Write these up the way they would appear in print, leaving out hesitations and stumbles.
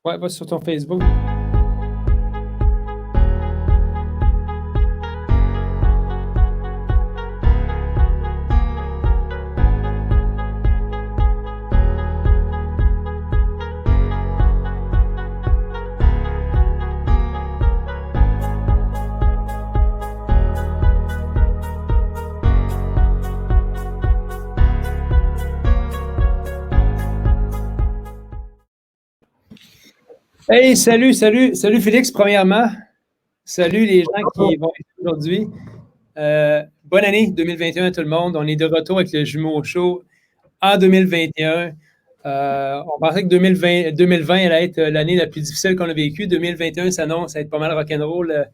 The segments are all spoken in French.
Ouais, va sur ton Facebook. Hey, salut Félix, premièrement. Salut les gens qui vont être aujourd'hui. Bonne année 2021 à tout le monde. On est de retour avec le Jumeau Show en 2021. On pensait que 2020 allait être l'année la plus difficile qu'on a vécue. 2021 s'annonce à être pas mal rock'n'roll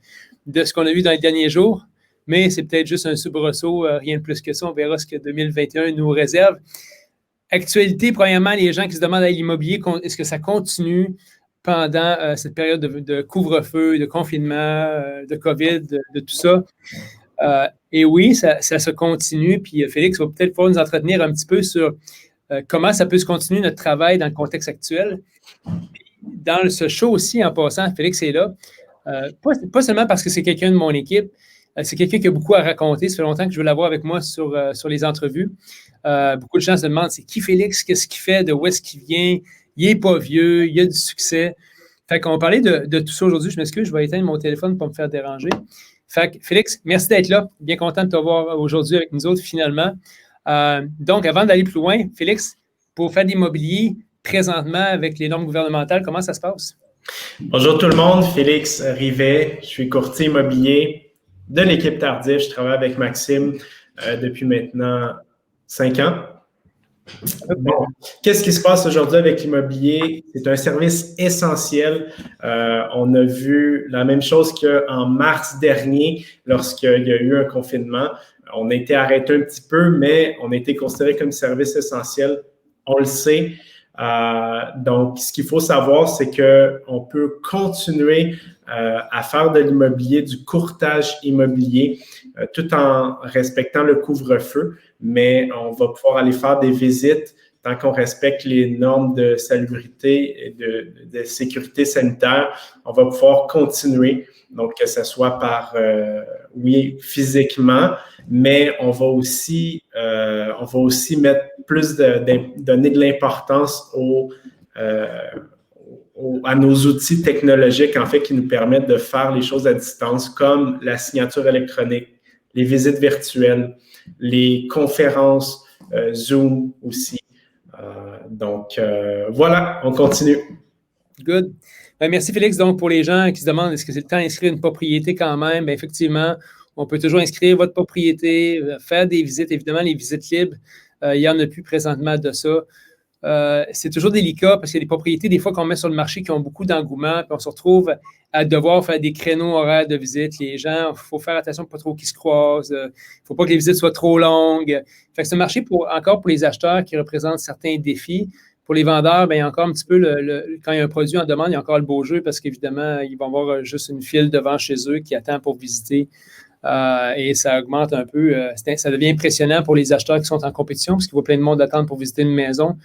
de ce qu'on a vu dans les derniers jours. Mais c'est peut-être juste un soubresaut, rien de plus que ça. On verra ce que 2021 nous réserve. Actualité, premièrement, les gens qui se demandent à l'immobilier, est-ce que ça continue pendant cette période de couvre-feu, de confinement, de COVID, de tout ça? Et oui, ça se continue. Puis Félix va peut-être pouvoir nous entretenir un petit peu sur comment ça peut se continuer notre travail dans le contexte actuel. Dans ce show aussi, en passant, Félix est là. Pas seulement parce que c'est quelqu'un de mon équipe, c'est quelqu'un qui a beaucoup à raconter. Ça fait longtemps que je veux l'avoir avec moi sur les entrevues. Beaucoup de gens se demandent c'est qui Félix, qu'est-ce qu'il fait, de où est-ce qu'il vient. Il n'est pas vieux, il a du succès. Fait qu'on va parler de tout ça aujourd'hui. Je m'excuse, je vais éteindre mon téléphone pour me faire déranger. Fait que Félix, merci d'être là. Bien content de te voir aujourd'hui avec nous autres finalement. Donc, avant d'aller plus loin, Félix, pour faire de l'immobilier présentement avec les normes gouvernementales, comment ça se passe? Bonjour tout le monde, Félix Rivet, je suis courtier immobilier de l'équipe Tardif. Je travaille avec Maxime depuis maintenant 5 ans. Bon, qu'est-ce qui se passe aujourd'hui avec l'immobilier? C'est un service essentiel. On a vu la même chose qu'en mars dernier, lorsqu'il y a eu un confinement. On a été arrêté un petit peu, mais on a été considéré comme service essentiel. On le sait. Donc, ce qu'il faut savoir, c'est qu'on peut continuer à faire de l'immobilier, du courtage immobilier, tout en respectant le couvre-feu, mais on va pouvoir aller faire des visites tant qu'on respecte les normes de salubrité et de sécurité sanitaire. On va pouvoir continuer, donc que ce soit par, oui, physiquement, mais on va aussi mettre plus donner de l'importance à nos outils technologiques, en fait, qui nous permettent de faire les choses à distance, comme la signature électronique, les visites virtuelles, les conférences Zoom aussi. Donc, voilà, on continue. Good. Ben, merci Félix. Donc, pour les gens qui se demandent est-ce que c'est le temps d'inscrire une propriété quand même, bien, effectivement, on peut toujours inscrire votre propriété, faire des visites, évidemment, les visites libres. Il n'y en a plus présentement de ça. C'est toujours délicat parce qu'il y a des propriétés, des fois, qu'on met sur le marché qui ont beaucoup d'engouement, puis on se retrouve à devoir faire des créneaux horaires de visite. Les gens, il faut faire attention pas trop qu'ils se croisent. Il ne faut pas que les visites soient trop longues. Fait que ce marché, encore pour les acheteurs, qui représente certains défis. Pour les vendeurs, bien, il y a encore un petit peu, quand il y a un produit en demande, il y a encore le beau jeu parce qu'évidemment, ils vont avoir juste une file devant chez eux qui attend pour visiter. Et ça augmente un peu. Ça devient impressionnant pour les acheteurs qui sont en compétition parce qu'il y a plein de monde attendre pour visiter une maison.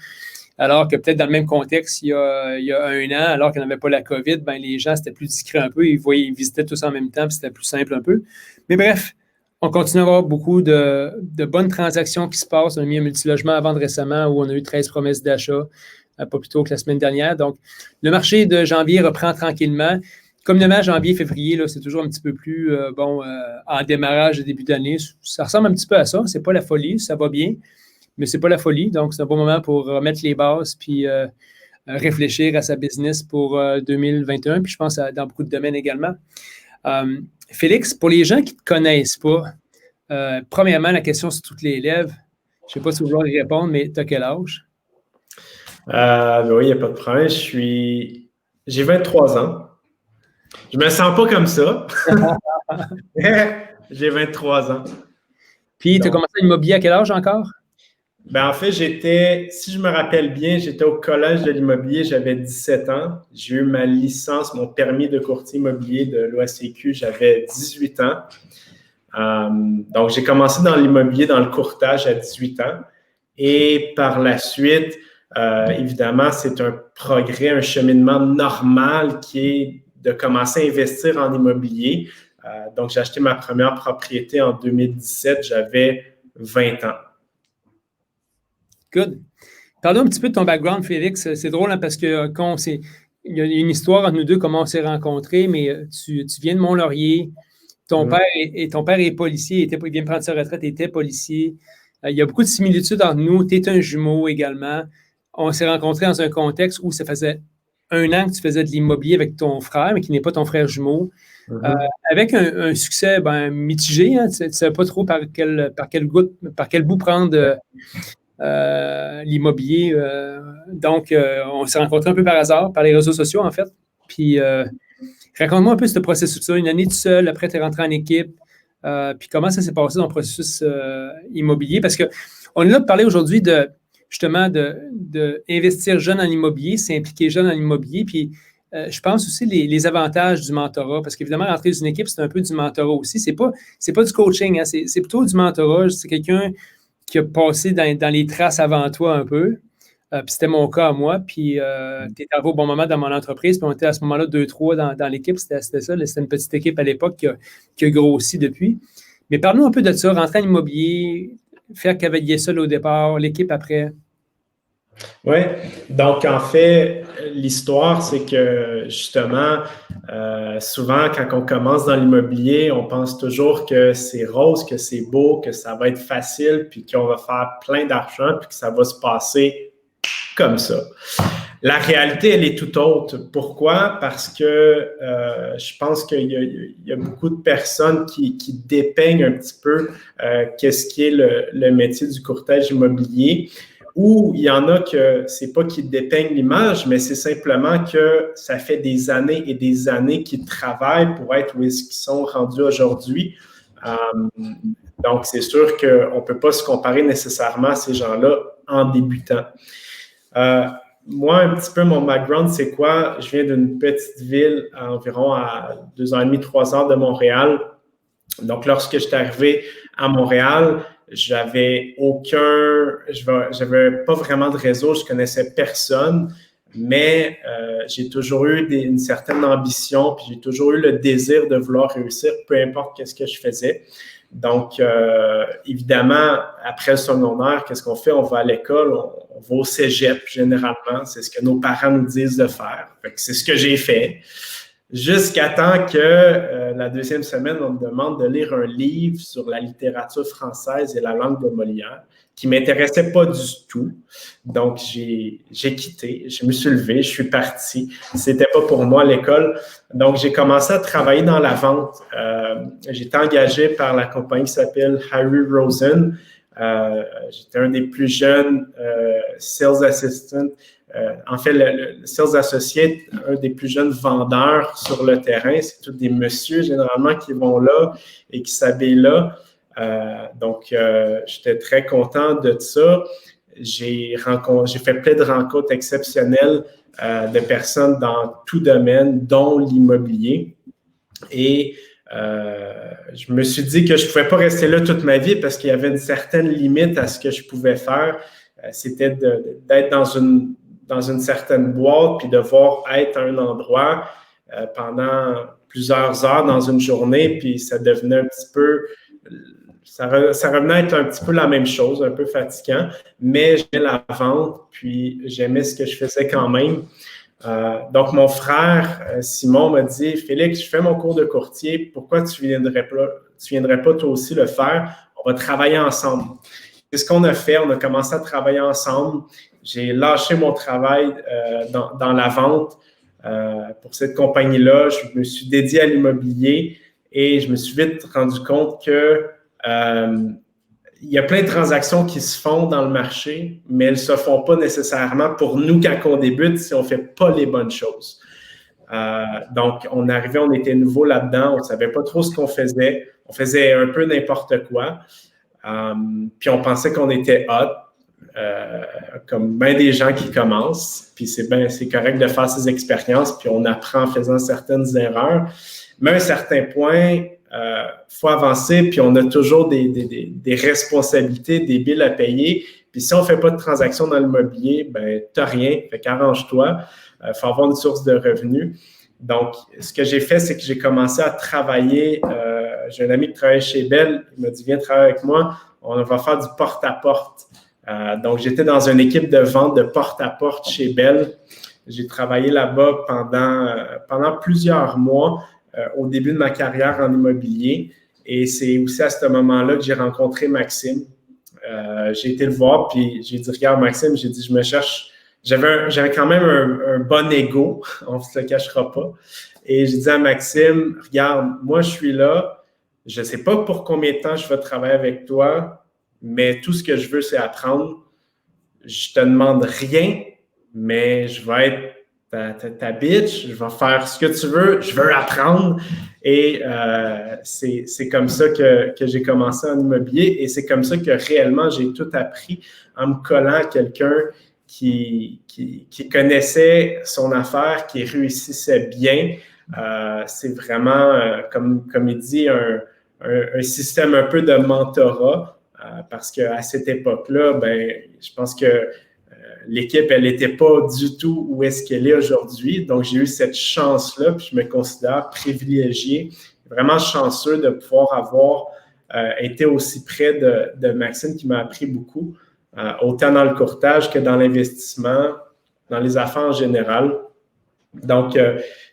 Alors que peut-être dans le même contexte, il y a 1 an, alors qu'il n'y avait pas la COVID, ben, les gens, c'était plus discret un peu. Ils visitaient tous en même temps, puis c'était plus simple un peu. Mais bref, on continue à avoir beaucoup de bonnes transactions qui se passent. On a mis un multilogement à vendre récemment où on a eu 13 promesses d'achat, pas plus tôt que la semaine dernière. Donc, le marché de janvier reprend tranquillement. Communément, janvier, février, là, c'est toujours un petit peu plus en démarrage de début d'année. Ça ressemble un petit peu à ça. C'est pas la folie, ça va bien, mais c'est pas la folie. Donc, c'est un bon moment pour remettre les bases puis réfléchir à sa business pour 2021. Puis je pense dans beaucoup de domaines également. Félix, pour les gens qui ne te connaissent pas, premièrement, la question sur toutes les lèvres, je ne sais pas si vous voulez y répondre, mais tu as quel âge? Oui, il n'y a pas de problème. J'ai 23 ans. Je me sens pas comme ça. J'ai 23 ans. Puis, tu as commencé l'immobilier à quel âge encore? Ben, en fait, si je me rappelle bien, j'étais au collège de l'immobilier, j'avais 17 ans. J'ai eu ma licence, mon permis de courtier immobilier de l'OACQ, j'avais 18 ans. Donc, j'ai commencé dans l'immobilier, dans le courtage à 18 ans. Et par la suite, Évidemment, c'est un progrès, un cheminement normal qui est de commencer à investir en immobilier. Donc, j'ai acheté ma première propriété en 2017, j'avais 20 ans. Good. Parlons un petit peu de ton background, Félix. C'est drôle parce que il y a une histoire entre nous deux, comment on s'est rencontrés, mais tu viens de Mont-Laurier. Ton père est policier, il vient de prendre sa retraite, il était policier. Il y a beaucoup de similitudes entre nous. Tu es un jumeau également. On s'est rencontrés dans un contexte où ça faisait 1 an que tu faisais de l'immobilier avec ton frère, mais qui n'est pas ton frère jumeau. Avec un succès mitigé. Hein, tu ne savais pas trop par quel bout prendre l'immobilier. Donc, on s'est rencontrés un peu par hasard, par les réseaux sociaux, en fait. Puis, raconte-moi un peu ce processus-là. 1 année tout seul, après, tu es rentré en équipe. Puis, comment ça s'est passé dans le processus immobilier? Parce qu'on a parlé aujourd'hui justement d'investir jeune en immobilier, s'impliquer jeune en immobilier. Puis, je pense aussi les avantages du mentorat, parce qu'évidemment, rentrer dans une équipe, c'est un peu du mentorat aussi. C'est pas du coaching, hein, c'est plutôt du mentorat. C'est quelqu'un qui a passé dans les traces avant toi un peu. Puis c'était mon cas à moi. Puis tu étais arrivé au bon moment dans mon entreprise. Puis on était à ce moment-là 2-3 dans l'équipe. C'était ça. C'était une petite équipe à l'époque qui a grossi depuis. Mais parle-nous un peu de ça. Rentrer en immobilier, faire cavalier seul au départ, l'équipe après. Oui, donc en fait, l'histoire, c'est que justement, souvent quand on commence dans l'immobilier, on pense toujours que c'est rose, que c'est beau, que ça va être facile, puis qu'on va faire plein d'argent, puis que ça va se passer comme ça. La réalité, elle est tout autre. Pourquoi? Parce que je pense qu'il y a beaucoup de personnes qui dépeignent un petit peu qu'est-ce qui est le métier du courtage immobilier. Ou il y en a que c'est pas qu'ils dépeignent l'image, mais c'est simplement que ça fait des années et des années qu'ils travaillent pour être où est-ce qu'ils sont rendus aujourd'hui. Donc, c'est sûr qu'on ne peut pas se comparer nécessairement à ces gens-là en débutant. Moi, un petit peu, mon background, c'est quoi? Je viens d'une petite ville environ à 2h30, 3 heures de Montréal. Donc, lorsque je suis arrivé à Montréal, j'avais pas vraiment de réseau, je connaissais personne, mais j'ai toujours eu une certaine ambition, puis j'ai toujours eu le désir de vouloir réussir, peu importe qu'est-ce que je faisais. Donc, évidemment, après le secondaire, qu'est-ce qu'on fait? On va à l'école, on va au cégep généralement, c'est ce que nos parents nous disent de faire. Fait que c'est ce que j'ai fait. Jusqu'à temps que la 2e semaine, on me demande de lire un livre sur la littérature française et la langue de Molière qui ne m'intéressait pas du tout. Donc, j'ai quitté, je me suis levé, je suis parti. C'était pas pour moi l'école. Donc, j'ai commencé à travailler dans la vente. J'ai été engagé par la compagnie qui s'appelle Harry Rosen. J'étais un des plus jeunes sales assistants. En fait, le sales associate, un des plus jeunes vendeurs sur le terrain, c'est tous des messieurs généralement qui vont là et qui s'habillent là. Donc, j'étais très content de ça. J'ai fait plein de rencontres exceptionnelles de personnes dans tout domaine, dont l'immobilier. Et je me suis dit que je ne pouvais pas rester là toute ma vie parce qu'il y avait une certaine limite à ce que je pouvais faire. C'était d'être dans une certaine boîte puis devoir être à un endroit pendant plusieurs heures dans une journée, puis ça devenait un petit peu... Ça revenait à être un petit peu la même chose, un peu fatigant, mais j'aimais la vente, puis j'aimais ce que je faisais quand même. Donc, mon frère, Simon, m'a dit « Félix, je fais mon cours de courtier, pourquoi tu viendrais pas toi aussi le faire? On va travailler ensemble. » C'est ce qu'on a fait, on a commencé à travailler ensemble. J'ai lâché mon travail dans la vente pour cette compagnie-là. Je me suis dédié à l'immobilier et je me suis vite rendu compte que il y a plein de transactions qui se font dans le marché, mais elles ne se font pas nécessairement pour nous quand on débute si on ne fait pas les bonnes choses. Donc, on était nouveau là-dedans, on ne savait pas trop ce qu'on faisait. On faisait un peu n'importe quoi. Puis on pensait qu'on était hot, comme bien des gens qui commencent. Puis c'est correct de faire ces expériences, puis on apprend en faisant certaines erreurs. Mais à un certain point, faut avancer, puis on a toujours des responsabilités, des billes à payer. Puis si on ne fait pas de transaction dans l'immobilier, ben tu n'as rien, fait qu'arrange-toi. Il faut avoir une source de revenus. Donc, ce que j'ai fait, c'est que j'ai commencé à travailler. J'ai un ami qui travaille chez Bell. Il m'a dit, viens travailler avec moi. On va faire du porte-à-porte. Donc, j'étais dans une équipe de vente de porte-à-porte chez Bell. J'ai travaillé là-bas pendant plusieurs mois au début de ma carrière en immobilier. Et c'est aussi à ce moment-là que j'ai rencontré Maxime. J'ai été le voir, puis j'ai dit, regarde Maxime, j'ai dit, je me cherche. J'avais quand même un bon ego, on ne se le cachera pas. Et j'ai dit à Maxime, regarde, moi je suis là, je ne sais pas pour combien de temps je vais travailler avec toi, mais tout ce que je veux, c'est apprendre. Je te demande rien, mais je vais être ta bitch, je vais faire ce que tu veux, je veux apprendre. Et c'est comme ça que j'ai commencé en immobilier et c'est comme ça que réellement j'ai tout appris en me collant à quelqu'un qui connaissait son affaire, qui réussissait bien. C'est vraiment, comme il dit, un système un peu de mentorat parce qu'à cette époque-là, ben, je pense que l'équipe, elle n'était pas du tout où est-ce qu'elle est aujourd'hui. Donc, j'ai eu cette chance-là, puis je me considère privilégié, vraiment chanceux de pouvoir avoir été aussi près de Maxime qui m'a appris beaucoup, autant dans le courtage que dans l'investissement, dans les affaires en général. Donc,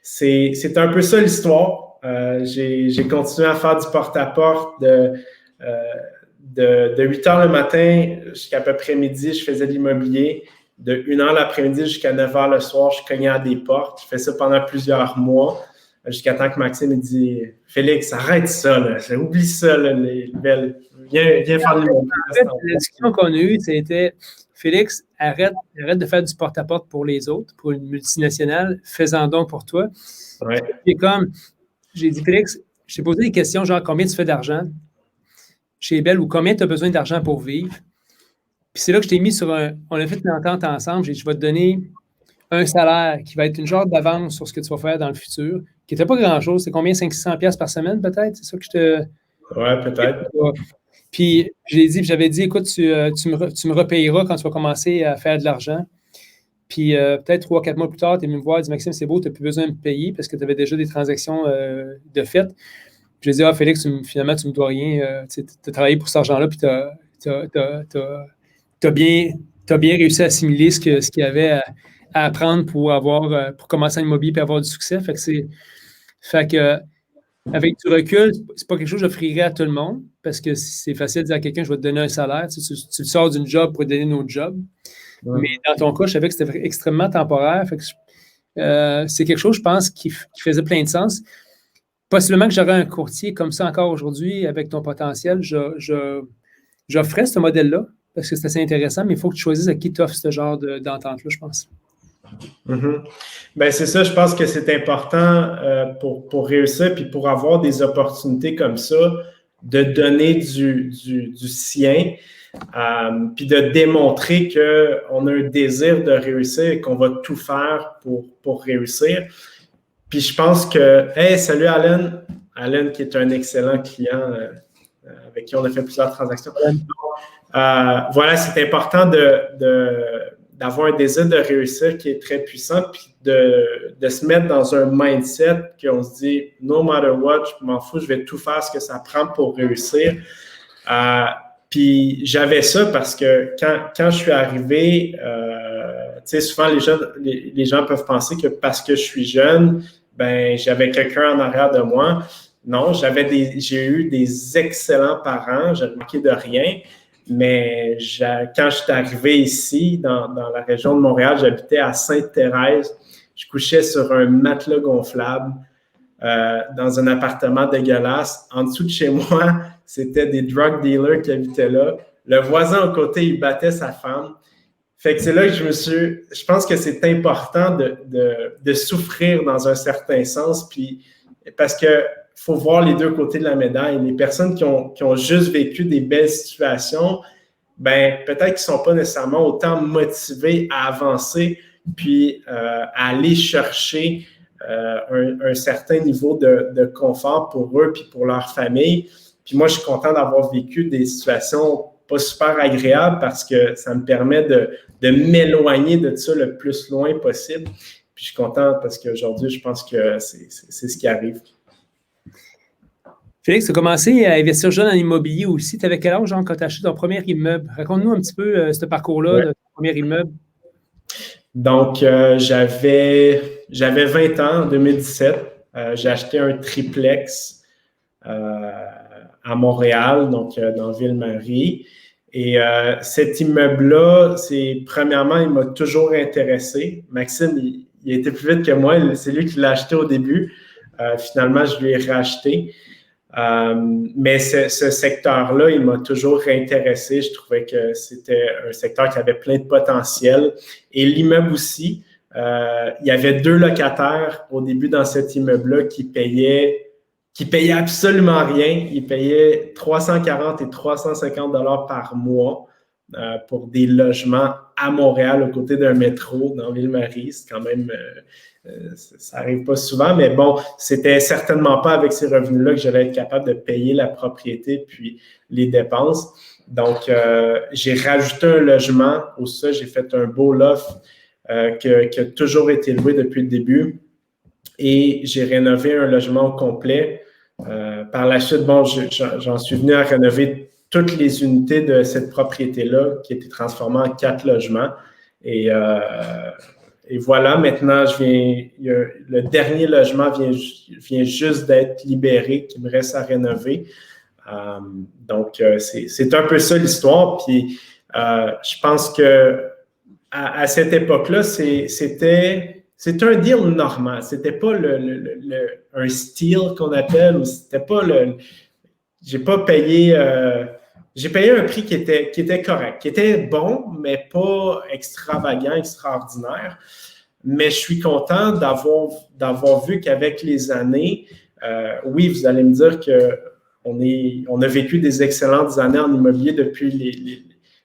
c'est un peu ça l'histoire. J'ai continué à faire du porte-à-porte de 8 heures le matin jusqu'à peu près midi, je faisais de l'immobilier. De 1 heure l'après-midi jusqu'à 9 heures le soir, je cognais à des portes. Je fais ça pendant plusieurs mois, jusqu'à temps que Maxime me dit « Félix, arrête ça, là. Oublie ça, là, les belles. Viens faire de l'immobilier. » En fait, la discussion qu'on a eue, c'était « Félix, arrête de faire du porte-à-porte pour les autres, pour une multinationale. Fais-en donc pour toi. Ouais. » Et comme j'ai dit « Félix, je t'ai posé des questions genre combien tu fais d'argent chez Bell ou combien tu as besoin d'argent pour vivre. » Puis c'est là que je t'ai mis sur on a fait une entente ensemble. J'ai dit, je vais te donner un salaire qui va être une genre d'avance sur ce que tu vas faire dans le futur, qui n'était pas grand-chose. C'est combien? 500$ par semaine, peut-être? C'est ça que je te... Ouais, peut-être. Puis j'avais dit, écoute, tu me repayeras quand tu vas commencer à faire de l'argent. Puis peut-être 3-4 mois plus tard, tu es venu me voir, dit Maxime, c'est beau, tu n'as plus besoin de me payer parce que tu avais déjà des transactions de fait. Puis j'ai dit, Félix, finalement, tu ne me dois rien. Tu as travaillé pour cet argent-là, puis tu as bien réussi à assimiler ce qu'il y avait à apprendre pour commencer en immobilier et avoir du succès. Fait que avec du recul, c'est pas quelque chose que j'offrirais à tout le monde parce que c'est facile de dire à quelqu'un, je vais te donner un salaire. Tu sors d'une job pour te donner un autre job. Ouais. Mais dans ton cas, je savais que c'était extrêmement temporaire. Fait que c'est quelque chose, je pense, qui faisait plein de sens. Possiblement que j'aurais un courtier comme ça encore aujourd'hui avec ton potentiel. J'offrais ce modèle-là parce que c'est assez intéressant, mais il faut que tu choisisses à qui t'offre ce genre d'entente-là, je pense. Mm-hmm. Ben c'est ça, je pense que c'est important pour réussir puis pour avoir des opportunités comme ça, de donner du sien puis de démontrer qu'on a un désir de réussir et qu'on va tout faire pour réussir. Puis je pense que, hey, salut Alan, qui est un excellent client avec qui on a fait plusieurs transactions. Voilà, c'est important d'avoir un désir de réussir qui est très puissant, puis de se mettre dans un mindset qu'on se dit « no matter what, je m'en fous, je vais tout faire ce que ça prend pour réussir ». Puis j'avais ça parce que quand je suis arrivé, tu sais, souvent les gens peuvent penser que parce que je suis jeune, ben j'avais quelqu'un en arrière de moi. Non, j'ai eu des excellents parents, j'ai manqué de rien. Mais quand je suis arrivé ici, dans la région de Montréal, j'habitais à Sainte-Thérèse. Je couchais sur un matelas gonflable dans un appartement dégueulasse. En dessous de chez moi, c'était des drug dealers qui habitaient là. Le voisin à côté, il battait sa femme. Fait que c'est là que je pense que c'est important de souffrir dans un certain sens, puis parce que faut voir les deux côtés de la médaille. Les personnes qui ont juste vécu des belles situations, ben peut-être qu'ils ne sont pas nécessairement autant motivés à avancer puis à aller chercher un certain niveau de confort pour eux puis pour leur famille. Puis moi, je suis content d'avoir vécu des situations pas super agréable parce que ça me permet de m'éloigner de ça le plus loin possible. Puis je suis content parce qu'aujourd'hui, je pense que c'est ce qui arrive. Félix, tu as commencé à investir jeune en immobilier aussi. Tu avais quel âge, quand tu as acheté ton premier immeuble? Raconte-nous un petit peu ce parcours-là de ton premier immeuble. Donc, j'avais 20 ans en 2017. J'ai acheté un triplex à Montréal, donc dans Ville-Marie. Et cet immeuble-là, premièrement, il m'a toujours intéressé. Maxime, il a été plus vite que moi. C'est lui qui l'a acheté au début. Finalement, je lui ai racheté. Mais ce secteur-là, il m'a toujours intéressé. Je trouvais que c'était un secteur qui avait plein de potentiel. Et l'immeuble aussi. Il y avait 2 locataires au début dans cet immeuble-là qui payaient absolument rien. Ils payaient 340 et 350 $ par mois pour des logements à Montréal, aux côtés d'un métro dans Ville-Marie. C'est quand même... ça n'arrive pas souvent, mais bon, c'était certainement pas avec ces revenus-là que j'allais être capable de payer la propriété puis les dépenses. Donc, j'ai rajouté un logement au sol. J'ai fait un beau loft qui a toujours été loué depuis le début. Et j'ai rénové un logement au complet. Par la suite, bon, j'en suis venu à rénover toutes les unités de cette propriété-là qui a été transformée en 4 logements. Et voilà, maintenant, le dernier logement vient juste d'être libéré, qui me reste à rénover. Donc, c'est un peu ça l'histoire. Puis, je pense que à cette époque-là, c'était un deal normal. C'était pas un steal qu'on appelle, ou c'était pas j'ai pas payé. J'ai payé un prix qui était correct, qui était bon, mais pas extravagant, extraordinaire. Mais je suis content d'avoir vu qu'avec les années, oui, vous allez me dire qu'on a vécu des excellentes années en immobilier depuis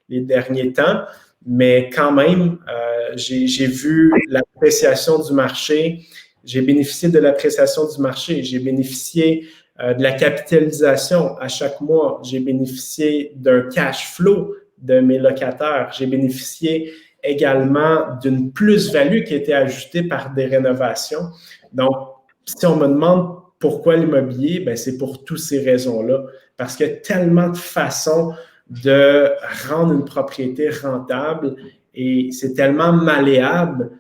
les derniers temps, mais quand même, j'ai vu l'appréciation du marché, j'ai bénéficié de l'appréciation du marché, j'ai bénéficié de la capitalisation à chaque mois, j'ai bénéficié d'un cash flow de mes locataires, j'ai bénéficié également d'une plus-value qui a été ajoutée par des rénovations. Donc, si on me demande pourquoi l'immobilier, ben c'est pour toutes ces raisons-là, parce qu'il y a tellement de façons de rendre une propriété rentable et c'est tellement malléable,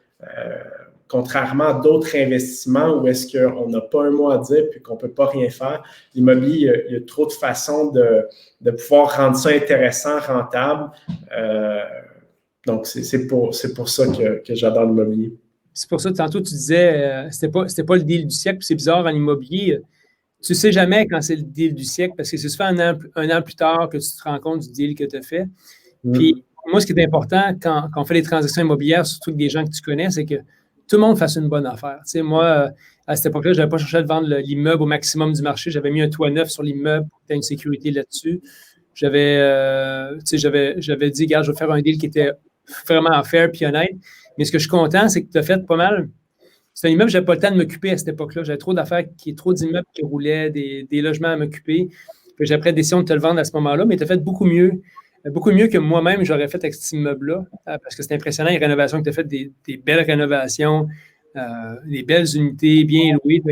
contrairement à d'autres investissements où est-ce qu'on n'a pas un mot à dire puis qu'on ne peut pas rien faire. L'immobilier, il y a trop de façons de pouvoir rendre ça intéressant, rentable. Donc, c'est pour ça que j'adore l'immobilier. C'est pour ça que tantôt, tu disais c'était pas le deal du siècle. C'est bizarre en immobilier. Tu ne sais jamais quand c'est le deal du siècle parce que c'est souvent un an plus tard que tu te rends compte du deal que tu as fait. Puis, moi, ce qui est important quand on fait des transactions immobilières, surtout avec des gens que tu connais, c'est que tout le monde fasse une bonne affaire. Tu sais, moi, à cette époque-là, je n'avais pas cherché à vendre l'immeuble au maximum du marché. J'avais mis un toit neuf sur l'immeuble pour que tu aies une sécurité là-dessus. J'avais dit, regarde, je vais faire un deal qui était vraiment fair et honnête. Mais ce que je suis content, c'est que tu as fait pas mal. C'est un immeuble, je n'avais pas le temps de m'occuper à cette époque-là. J'avais trop d'affaires, trop d'immeubles qui roulaient, des logements à m'occuper. J'ai pris la décision de te le vendre à ce moment-là, mais tu as fait beaucoup mieux que moi-même j'aurais fait avec cet immeuble-là, parce que c'est impressionnant, les rénovations que tu as faites, des belles rénovations, des belles unités, bien louées.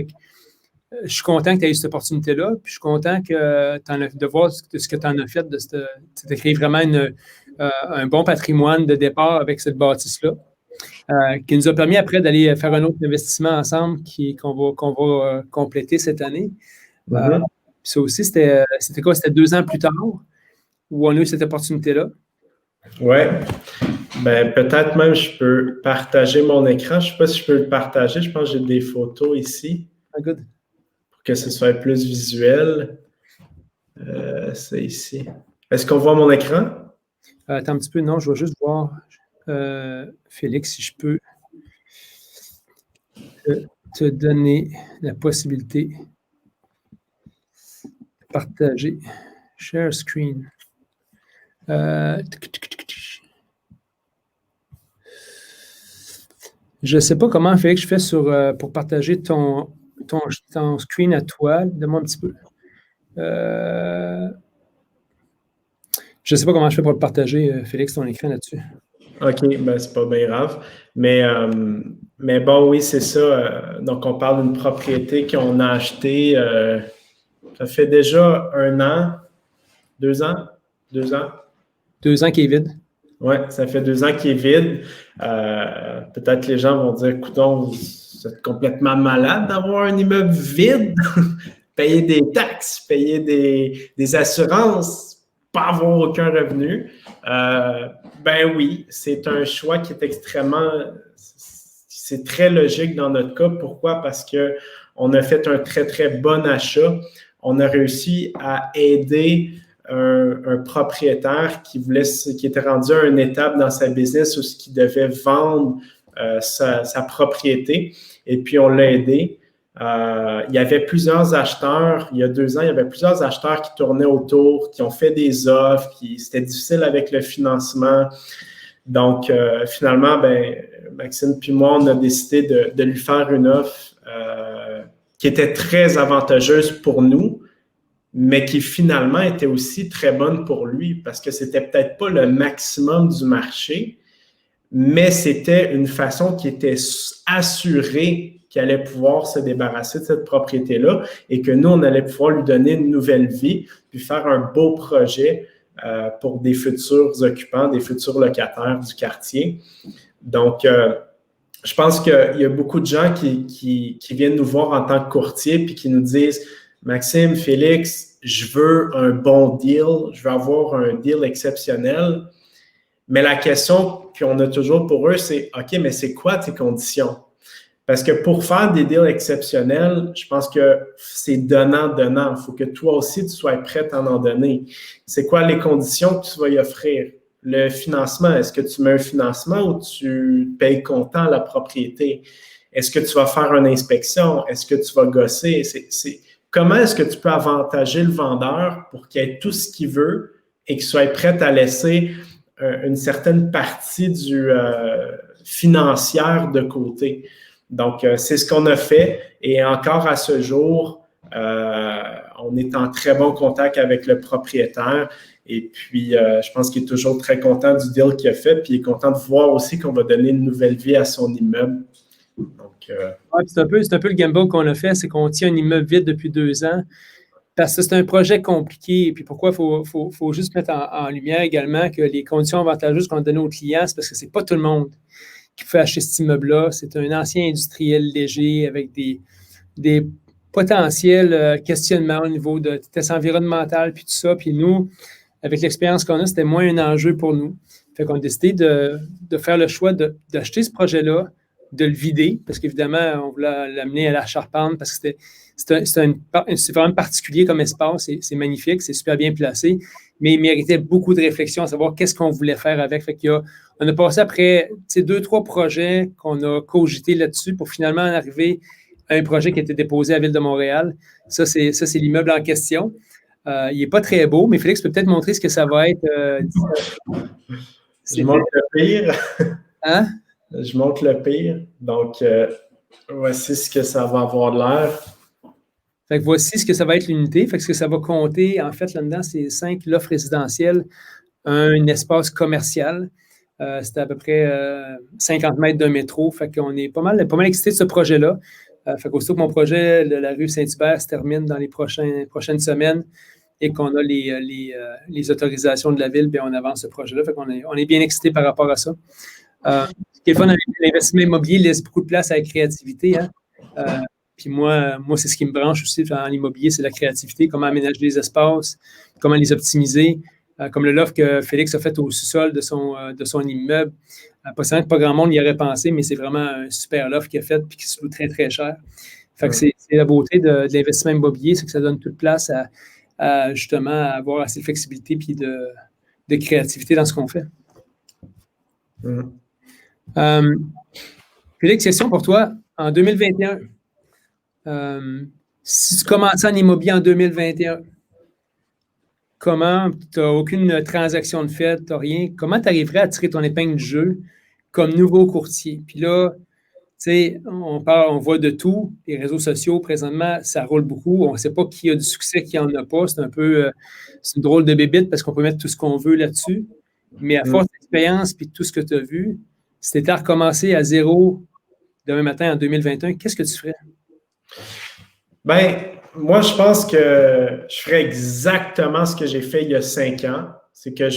Je suis content que tu aies eu cette opportunité-là, puis je suis content de voir ce que tu en as fait, de créer vraiment un bon patrimoine de départ avec cette bâtisse-là. Qui nous a permis après d'aller faire un autre investissement ensemble qu'on va compléter cette année. Ça aussi, c'était quoi? C'était 2 ans plus tard où on a eu cette opportunité-là? Oui. Ben, peut-être même je peux partager mon écran. Je ne sais pas si je peux le partager. Je pense que j'ai des photos ici. Good. Pour que ce soit plus visuel. C'est ici. Est-ce qu'on voit mon écran? Attends un petit peu. Non, je vais juste voir, Félix, si je peux te donner la possibilité de partager. Share screen. Je ne sais pas comment, Félix, je fais pour partager ton screen à toi. Donne-moi un petit peu. Je ne sais pas comment je fais pour le partager, Félix, ton écran là-dessus. OK, ben c'est pas bien grave. Mais bon, oui, c'est ça. Donc, on parle d'une propriété qu'on a achetée. Ça fait déjà 1 an, 2 ans, 2 ans. 2 ans qu'il est vide. Oui, ça fait 2 ans qu'il est vide. Peut-être que les gens vont dire, coudonc, vous êtes complètement malade d'avoir un immeuble vide, payer des taxes, payer des assurances, pas avoir aucun revenu. Ben oui, c'est un choix qui est c'est très logique dans notre cas. Pourquoi? Parce qu'on a fait un très, très bon achat. On a réussi à aider un propriétaire qui était rendu à une étape dans sa business où il devait vendre sa propriété. Et puis, on l'a aidé. Il y avait plusieurs acheteurs, il y a 2 ans, il y avait plusieurs acheteurs qui tournaient autour, qui ont fait des offres, c'était difficile avec le financement. Donc, finalement, Maxime puis moi, on a décidé de lui faire une offre qui était très avantageuse pour nous, mais qui finalement était aussi très bonne pour lui parce que c'était peut-être pas le maximum du marché, mais c'était une façon qui était assurée qu'il allait pouvoir se débarrasser de cette propriété-là et que nous, on allait pouvoir lui donner une nouvelle vie puis faire un beau projet pour des futurs occupants, des futurs locataires du quartier. Donc, je pense qu'il y a beaucoup de gens qui viennent nous voir en tant que courtier puis qui nous disent « Maxime, Félix, je veux un bon deal, je veux avoir un deal exceptionnel. » Mais la question qu'on a toujours pour eux, c'est « OK, mais c'est quoi tes conditions? » Parce que pour faire des deals exceptionnels, je pense que c'est donnant-donnant. Il faut que toi aussi, tu sois prêt à en donner. C'est quoi les conditions que tu vas y offrir? Le financement, est-ce que tu mets un financement ou tu payes comptant la propriété? Est-ce que tu vas faire une inspection? Est-ce que tu vas gosser? Comment est-ce que tu peux avantager le vendeur pour qu'il ait tout ce qu'il veut et qu'il soit prêt à laisser une certaine partie financière de côté? Donc, c'est ce qu'on a fait et encore à ce jour, on est en très bon contact avec le propriétaire et puis je pense qu'il est toujours très content du deal qu'il a fait puis il est content de voir aussi qu'on va donner une nouvelle vie à son immeuble. Donc, ouais, c'est un peu le gamble qu'on a fait, c'est qu'on tient un immeuble vide depuis 2 ans parce que c'est un projet compliqué. Et puis pourquoi il faut juste mettre en lumière également que les conditions avantageuses qu'on a données aux clients, c'est parce que c'est pas tout le monde qui peut acheter cet immeuble-là. C'est un ancien industriel léger avec des potentiels questionnements au niveau de tests environnemental puis tout ça. Puis nous, avec l'expérience qu'on a, c'était moins un enjeu pour nous. Fait qu'on a décidé de faire le choix d'acheter ce projet-là, de le vider, parce qu'évidemment, on voulait l'amener à la charpente, parce que c'est vraiment particulier comme espace, c'est magnifique, c'est super bien placé, mais il méritait beaucoup de réflexion à savoir qu'est-ce qu'on voulait faire avec. Fait on a passé après 2-3 projets qu'on a cogité là-dessus pour finalement en arriver à un projet qui a été déposé à la Ville de Montréal. Ça, c'est l'immeuble en question. Il n'est pas très beau, mais Félix peut peut-être montrer ce que ça va être. Je montre le pire. Hein? Je montre le pire. Donc, voici ce que ça va avoir l'air. Fait que voici ce que ça va être l'unité. Fait que ce que ça va compter, en fait, là-dedans, c'est 5 lofts résidentiels, un espace commercial. C'est à peu près 50 mètres d'un métro. Fait qu'on est pas mal excité de ce projet-là. Fait qu'aussitôt que mon projet de la rue Saint-Hubert se termine dans les prochaines semaines et qu'on a les autorisations de la ville, bien, on avance ce projet-là. Fait qu'on est bien excité par rapport à ça. Ce qui est fun avec l'investissement immobilier, laisse beaucoup de place à la créativité. Hein? Puis moi, c'est ce qui me branche aussi dans l'immobilier, c'est la créativité, comment aménager les espaces, comment les optimiser. Comme le loft que Félix a fait au sous-sol de son immeuble. Pas grand monde y aurait pensé, mais c'est vraiment un super loft qu'il a fait et qui se loue très, très cher. Fait que c'est la beauté de l'investissement immobilier, c'est que ça donne toute place à justement avoir assez de flexibilité et de créativité dans ce qu'on fait. Félix, question pour toi. En 2021, si tu commençais en immobilier en 2021, comment, tu n'as aucune transaction de fait, tu n'as rien, comment tu arriverais à tirer ton épingle du jeu comme nouveau courtier? Puis là, sais, on voit de tout. Les réseaux sociaux, présentement, ça roule beaucoup. On ne sait pas qui a du succès, qui n'en a pas. C'est un peu, c'est une drôle de bébite parce qu'on peut mettre tout ce qu'on veut là-dessus. Mais à force d'expérience et de tout ce que tu as vu, si tu étais à recommencer à zéro demain matin en 2021, qu'est-ce que tu ferais? Ben, moi, je pense que je ferais exactement ce que j'ai fait il y a 5 ans. C'est que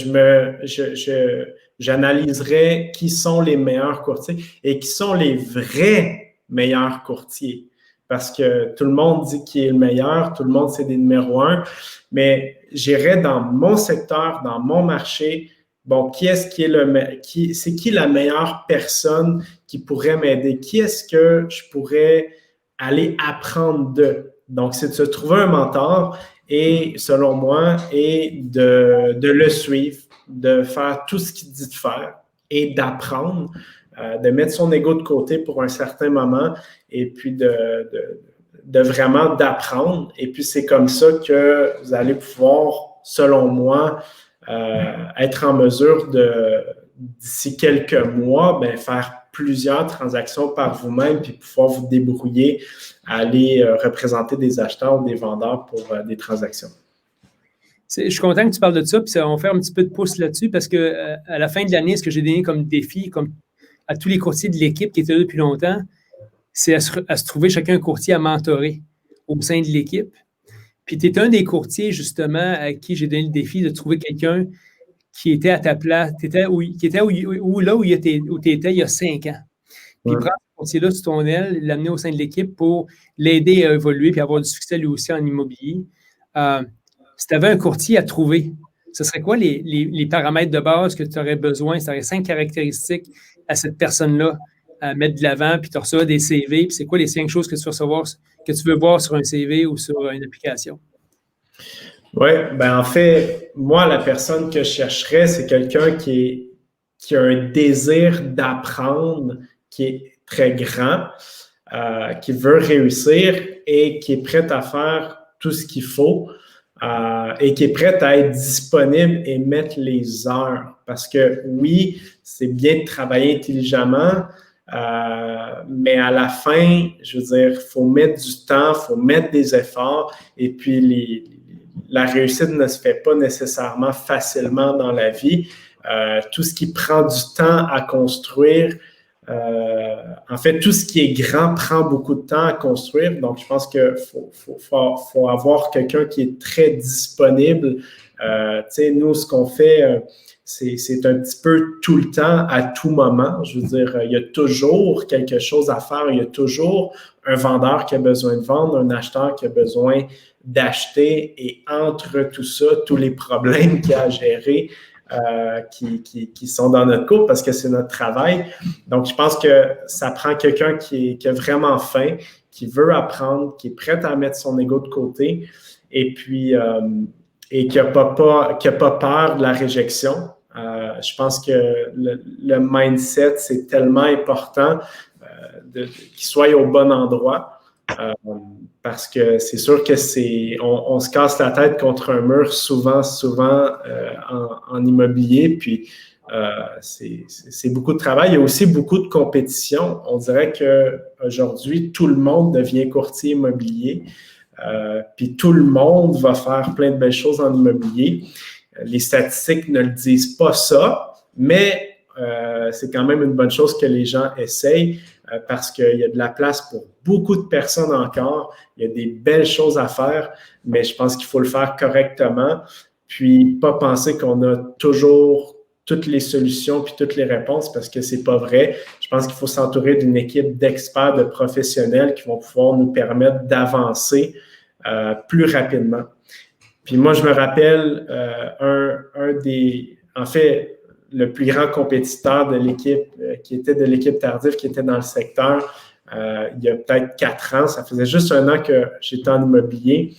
j'analyserais qui sont les meilleurs courtiers et qui sont les vrais meilleurs courtiers. Parce que tout le monde dit qui est le meilleur, tout le monde c'est des numéros 1, mais j'irais dans mon secteur, dans mon marché, bon, c'est qui la meilleure personne qui pourrait m'aider? Qui est-ce que je pourrais aller apprendre d'eux? Donc, c'est de se trouver un mentor et, selon moi, et de le suivre, de faire tout ce qu'il dit de faire et d'apprendre, de mettre son ego de côté pour un certain moment et puis de vraiment d'apprendre. Et puis, c'est comme ça que vous allez pouvoir, selon moi, être en mesure d'ici quelques mois, ben, faire plusieurs transactions par vous-même puis pouvoir vous débrouiller à aller représenter des acheteurs ou des vendeurs pour des transactions. Je suis content que tu parles de ça, puis on va faire un petit peu de pouce là-dessus parce que à la fin de l'année, ce que j'ai donné comme défi, comme à tous les courtiers de l'équipe qui étaient là depuis longtemps, c'est à se trouver chacun un courtier à mentorer au sein de l'équipe. Puis tu es un des courtiers, justement, à qui j'ai donné le défi de trouver quelqu'un qui était à ta place, qui était là où tu étais il y a 5 ans. Puis prendre ce courtier-là sur ton aile, l'amener au sein de l'équipe pour l'aider à évoluer puis avoir du succès lui aussi en immobilier. Si tu avais un courtier à trouver, ce serait quoi les paramètres de base que tu aurais besoin? Si tu aurais 5 caractéristiques à cette personne-là à mettre de l'avant, puis tu reçois des CV, puis c'est quoi les 5 choses que tu veux recevoir, que tu veux voir sur un CV ou sur une application? Oui, ben en fait, moi, la personne que je chercherais, c'est quelqu'un qui a un désir d'apprendre, qui est très grand, qui veut réussir et qui est prêt à faire tout ce qu'il faut et qui est prêt à être disponible et mettre les heures. Parce que oui, c'est bien de travailler intelligemment, mais à la fin, je veux dire, il faut mettre du temps, il faut mettre des efforts et puis la réussite ne se fait pas nécessairement facilement dans la vie. Tout ce qui prend du temps à construire, en fait, tout ce qui est grand prend beaucoup de temps à construire. Donc, je pense qu'il faut avoir quelqu'un qui est très disponible. Tu sais, nous, ce qu'on fait, c'est un petit peu tout le temps, à tout moment. Je veux dire, il y a toujours quelque chose à faire. Il y a toujours un vendeur qui a besoin de vendre, un acheteur qui a besoin d'acheter. Et entre tout ça, tous les problèmes qu'il y a à gérer, qui sont dans notre couple parce que c'est notre travail. Donc, je pense que ça prend quelqu'un qui a vraiment faim, qui veut apprendre, qui est prêt à mettre son ego de côté et puis et qui n'a pas peur de la réjection. Je pense que le mindset, c'est tellement important qu'il soit au bon endroit. Parce que c'est sûr que on se casse la tête contre un mur souvent en immobilier, puis c'est beaucoup de travail. Il y a aussi beaucoup de compétition. On dirait qu'aujourd'hui, tout le monde devient courtier immobilier, puis tout le monde va faire plein de belles choses en immobilier. Les statistiques ne le disent pas ça, mais c'est quand même une bonne chose que les gens essayent parce qu'il y a de la place pour beaucoup de personnes encore. Il y a des belles choses à faire, mais je pense qu'il faut le faire correctement, puis pas penser qu'on a toujours toutes les solutions puis toutes les réponses parce que c'est pas vrai. Je pense qu'il faut s'entourer d'une équipe d'experts, de professionnels qui vont pouvoir nous permettre d'avancer plus rapidement. Puis moi, je me rappelle en fait, le plus grand compétiteur de l'équipe, qui était de l'équipe Tardif, qui était dans le secteur, il y a peut-être 4 ans. Ça faisait juste 1 an que j'étais en immobilier,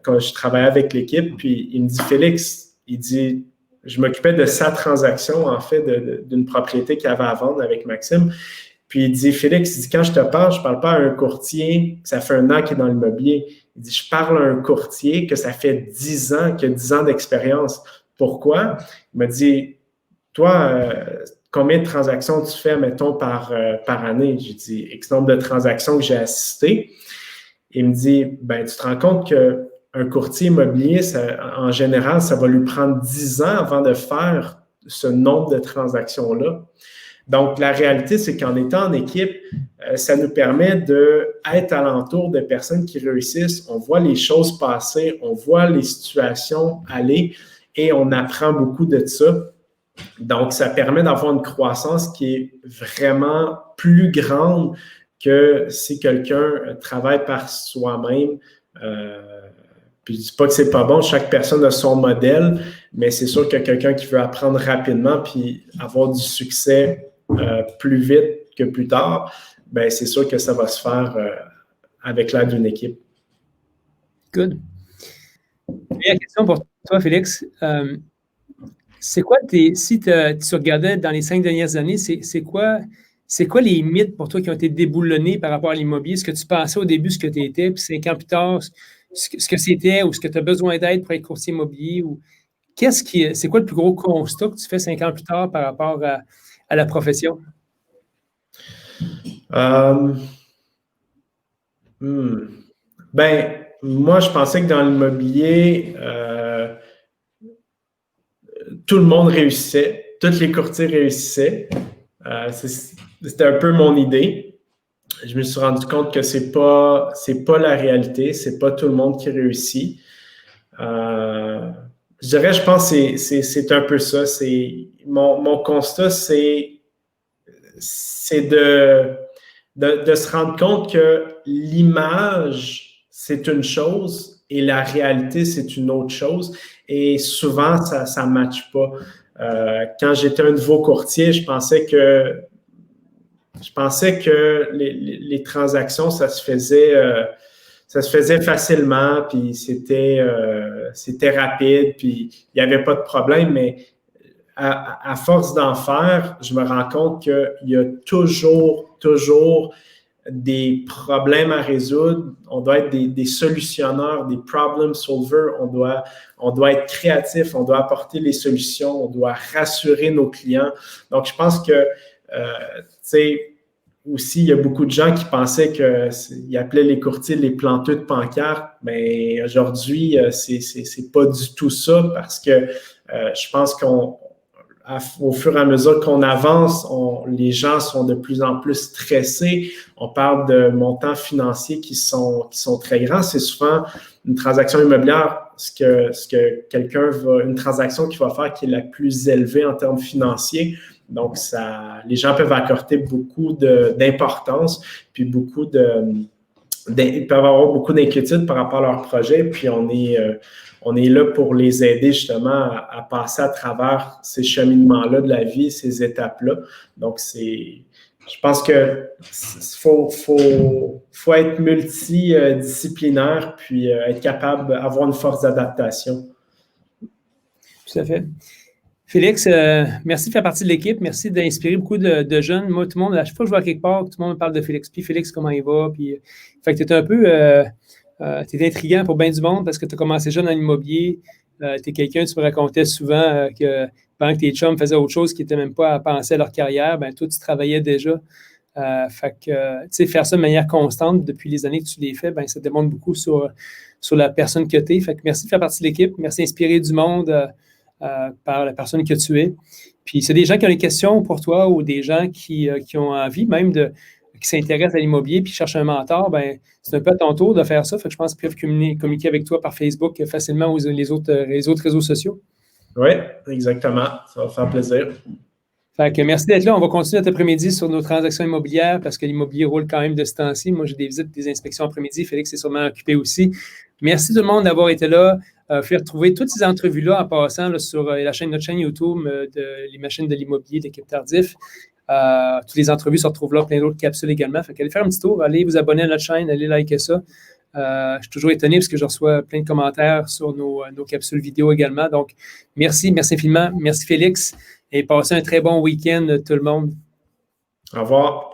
quand je travaillais avec l'équipe. Puis il me dit, Félix, il dit, je m'occupais de sa transaction, en fait, d'une propriété qu'il avait à vendre avec Maxime. Puis il dit, Félix, il dit, quand je te parle, je ne parle pas à un courtier que ça fait 1 an qu'il est dans l'immobilier. Il dit, je parle à un courtier que ça fait 10 ans, qui a 10 ans d'expérience. Pourquoi? Il m'a dit, toi, combien de transactions tu fais, mettons, par année? J'ai dit X nombre de transactions que j'ai assistées. Il me dit, ben, tu te rends compte qu'un courtier immobilier, en général, ça va lui prendre 10 ans avant de faire ce nombre de transactions-là. Donc, la réalité, c'est qu'en étant en équipe, ça nous permet d'être alentour de personnes qui réussissent. On voit les choses passer, on voit les situations aller et on apprend beaucoup de ça. Donc, ça permet d'avoir une croissance qui est vraiment plus grande que si quelqu'un travaille par soi-même. Puis je ne dis pas que c'est pas bon, chaque personne a son modèle, mais c'est sûr que quelqu'un qui veut apprendre rapidement puis avoir du succès plus vite que plus tard, ben c'est sûr que ça va se faire avec l'aide d'une équipe. Good. Première question pour toi, Félix. C'est quoi, si tu regardais dans les 5 dernières années, c'est quoi les mythes pour toi qui ont été déboulonnés par rapport à l'immobilier? Ce que tu pensais au début, ce que tu étais, puis 5 ans plus tard, ce que c'était ou ce que tu as besoin d'aide pour être courtier immobilier? Ou c'est quoi le plus gros constat que tu fais 5 ans plus tard par rapport à la profession? Ben, moi, je pensais que dans l'immobilier, tout le monde réussissait, tous les courtiers réussissaient. C'était un peu mon idée. Je me suis rendu compte que c'est pas la réalité, c'est pas tout le monde qui réussit. Je dirais, je pense que c'est un peu ça. Mon constat, c'est de se rendre compte que l'image, c'est une chose et la réalité, c'est une autre chose. Et souvent, ça ne matche pas. Quand j'étais un nouveau courtier, je pensais que les transactions, ça se faisait facilement, puis c'était rapide, puis il n'y avait pas de problème, mais à force d'en faire, je me rends compte qu'il y a toujours des problèmes à résoudre. On doit être des solutionneurs, des problem solvers. On doit être créatif, on doit apporter les solutions, on doit rassurer nos clients. Donc, je pense que, tu sais, aussi, il y a beaucoup de gens qui pensaient qu'ils appelaient les courtiers les planteux de pancartes. Mais aujourd'hui, c'est pas du tout ça parce que je pense qu'au fur et à mesure qu'on avance, les gens sont de plus en plus stressés. On parle de montants financiers qui sont très grands. C'est souvent une transaction immobilière, une transaction qu'il va faire qui est la plus élevée en termes financiers. Donc, les gens peuvent accorder beaucoup d'importance, puis ils peuvent avoir beaucoup d'inquiétudes par rapport à leur projet, puis on est là pour les aider justement à passer à travers ces cheminements-là de la vie, ces étapes-là. Donc, je pense que faut être multidisciplinaire puis être capable d'avoir une force d'adaptation. Tout à fait. Félix, merci de faire partie de l'équipe. Merci d'inspirer beaucoup de jeunes. Moi, tout le monde, à chaque fois que je vois quelque part, tout le monde me parle de Félix. Puis Félix, comment il va? Puis, fait que tu es un peu t'es intriguant pour bien du monde parce que tu as commencé jeune en immobilier. Tu es quelqu'un, tu me racontais souvent que pendant que tes chums faisaient autre chose qui n'était même pas à penser à leur carrière, ben toi, tu travaillais déjà. Fait que, tu sais, faire ça de manière constante depuis les années que tu l'as fait, ben ça démontre beaucoup sur la personne que tu es. Fait que merci de faire partie de l'équipe. Merci d'inspirer du monde par la personne que tu es. Puis, c'est des gens qui ont des questions pour toi ou des gens qui ont envie même qui s'intéressent à l'immobilier puis qui cherchent un mentor, ben c'est un peu à ton tour de faire ça. Fait que je pense qu'ils peuvent communiquer avec toi par Facebook facilement ou les autres réseaux sociaux. Oui, exactement. Ça va faire plaisir. Fait que merci d'être là. On va continuer cet après-midi sur nos transactions immobilières parce que l'immobilier roule quand même de ce temps-ci. Moi, j'ai des visites, des inspections après-midi. Félix est sûrement occupé aussi. Merci tout le monde d'avoir été là. Vous pouvez retrouver toutes ces entrevues-là en passant là, sur notre chaîne YouTube Les machines de l'immobilier d'équipe Tardif. Toutes les entrevues se retrouvent là, plein d'autres capsules également. Fait qu'allez faire un petit tour, allez vous abonner à notre chaîne, allez liker ça. Je suis toujours étonné parce que je reçois plein de commentaires sur nos capsules vidéo également. Donc, merci infiniment. Merci Félix et passez un très bon week-end tout le monde. Au revoir.